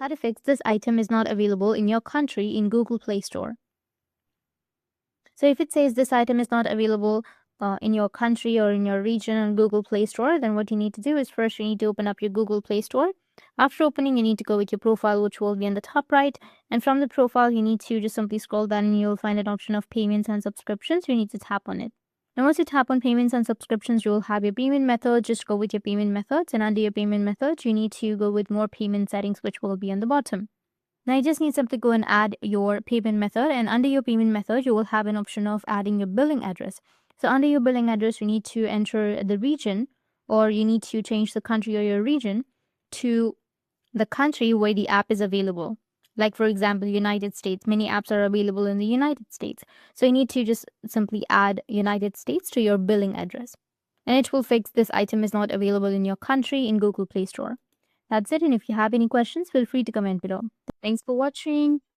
how to fix this item is not available in your country in Google Play Store. So if it says this item is not available in your country or in your region on Google Play Store, then what you need to do is first you need to open up your Google Play Store. After opening, you need to go with your profile, which will be on the top right. And from the profile, you need to just simply scroll down and you'll find an option of payments and subscriptions. You need to tap on it. Now, once you tap on payments and subscriptions, you will have your payment method. Just go with your payment methods. And under your payment methods, you need to go with more payment settings, which will be on the bottom. Now you just need simply go and add your payment method, and under your payment method, you will have an option of adding your billing address. So under your billing address, you need to enter the region, or you need to change the country or your region to the country where the app is available. Like for example, United States, many apps are available in the United States. So you need to just simply add United States to your billing address. And it will fix this item is not available in your country in Google Play Store. That's it. And if you have any questions, feel free to comment below. Thanks for watching.